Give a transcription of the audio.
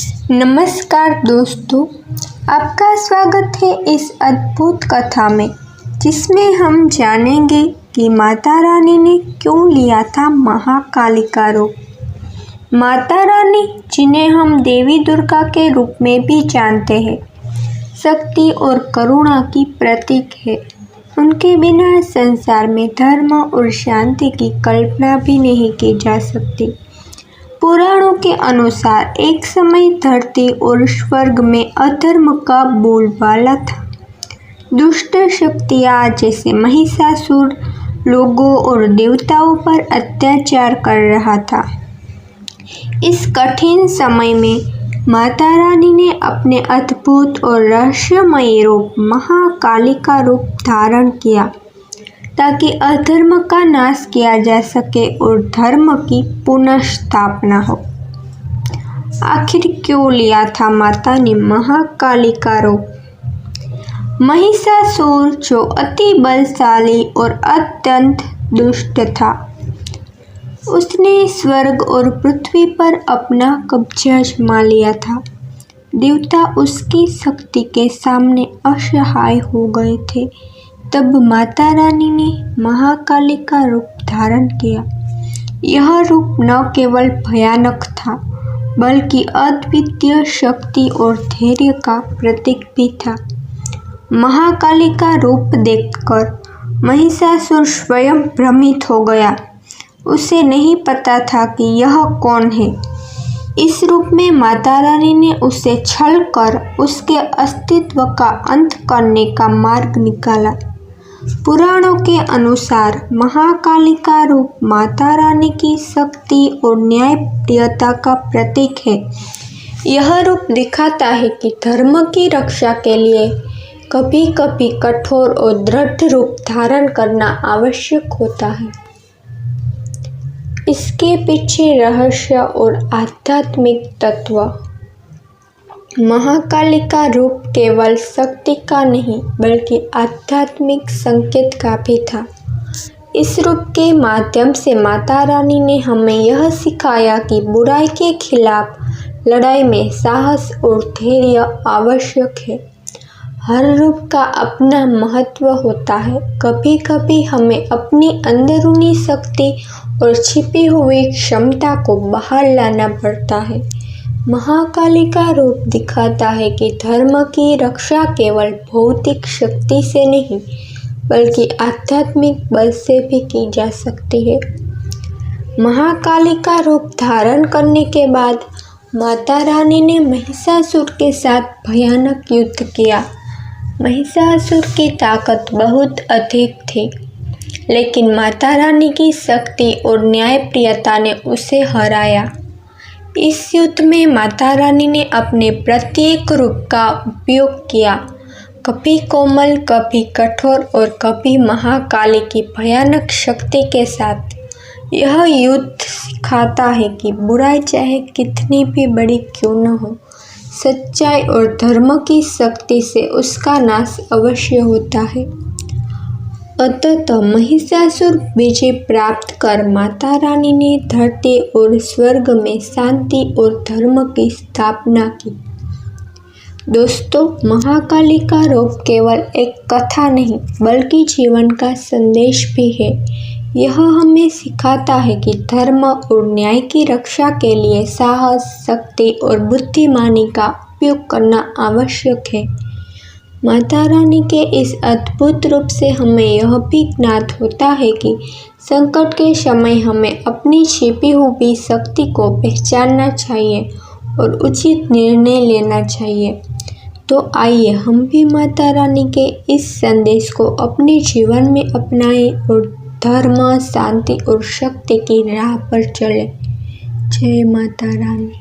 नमस्कार दोस्तों, आपका स्वागत है इस अद्भुत कथा में, जिसमें हम जानेंगे कि माता रानी ने क्यों लिया था महाकालिका रूप। माता रानी, जिन्हें हम देवी दुर्गा के रूप में भी जानते हैं, शक्ति और करुणा की प्रतीक है। उनके बिना संसार में धर्म और शांति की कल्पना भी नहीं की जा सकती। पुराणों के अनुसार एक समय धरती और स्वर्ग में अधर्म का बोलबाला था। दुष्ट शक्तियाँ जैसे महिषासुर लोगों और देवताओं पर अत्याचार कर रहा था। इस कठिन समय में माता रानी ने अपने अद्भुत और रहस्यमय रूप महाकालिका रूप धारण किया, ताकि अधर्म का नाश किया जा सके और धर्म की पुनर्स्थापना हो। आखिर क्यों लिया था माता ने महाकालिका रूप? महिषासुर, जो अति बलशाली और अत्यंत दुष्ट था, उसने स्वर्ग और पृथ्वी पर अपना कब्जा जमा लिया था। देवता उसकी शक्ति के सामने असहाय हो गए थे। तब माता रानी ने महाकालिका रूप धारण किया। यह रूप न केवल भयानक था, बल्कि अद्वितीय शक्ति और धैर्य का प्रतीक भी था। महाकालिका रूप देखकर महिषासुर स्वयं भ्रमित हो गया। उसे नहीं पता था कि यह कौन है। इस रूप में माता रानी ने उसे छल कर उसके अस्तित्व का अंत करने का मार्ग निकाला। पुराणों के अनुसार महाकालिका रूप माता रानी की शक्ति और न्यायप्रियता का प्रतीक है। यह रूप दिखाता है कि धर्म की रक्षा के लिए कभी कभी कठोर और दृढ़ रूप धारण करना आवश्यक होता है। इसके पीछे रहस्य और आध्यात्मिक तत्व। महाकालिका रूप केवल शक्ति का नहीं, बल्कि आध्यात्मिक संकेत का भी था। इस रूप के माध्यम से माता रानी ने हमें यह सिखाया कि बुराई के खिलाफ लड़ाई में साहस और धैर्य आवश्यक है। हर रूप का अपना महत्व होता है। कभी कभी हमें अपनी अंदरूनी शक्ति और छिपी हुई क्षमता को बाहर लाना पड़ता है। महाकालिका रूप दिखाता है कि धर्म की रक्षा केवल भौतिक शक्ति से नहीं, बल्कि आध्यात्मिक बल से भी की जा सकती है। महाकालिका रूप धारण करने के बाद माता रानी ने महिषासुर के साथ भयानक युद्ध किया। महिषासुर की ताकत बहुत अधिक थी, लेकिन माता रानी की शक्ति और न्यायप्रियता ने उसे हराया। इस युद्ध में माता रानी ने अपने प्रत्येक रूप का उपयोग किया, कभी कोमल, कभी कठोर और कभी महाकाली की भयानक शक्ति के साथ। यह युद्ध सिखाता है कि बुराई चाहे कितनी भी बड़ी क्यों न हो, सच्चाई और धर्म की शक्ति से उसका नाश अवश्य होता है। अतः महिषासुर विजय प्राप्त कर माता रानी ने धरती और स्वर्ग में शांति और धर्म की स्थापना की। दोस्तों, महाकालिका रूप केवल एक कथा नहीं, बल्कि जीवन का संदेश भी है। यह हमें सिखाता है कि धर्म और न्याय की रक्षा के लिए साहस, शक्ति और बुद्धिमानी का उपयोग करना आवश्यक है। माता रानी के इस अद्भुत रूप से हमें यह भी ज्ञात होता है कि संकट के समय हमें अपनी छिपी हुई शक्ति को पहचानना चाहिए और उचित निर्णय लेना चाहिए। तो आइए हम भी माता रानी के इस संदेश को अपने जीवन में अपनाएं और धर्म, शांति और शक्ति की राह पर चलें। जय माता रानी।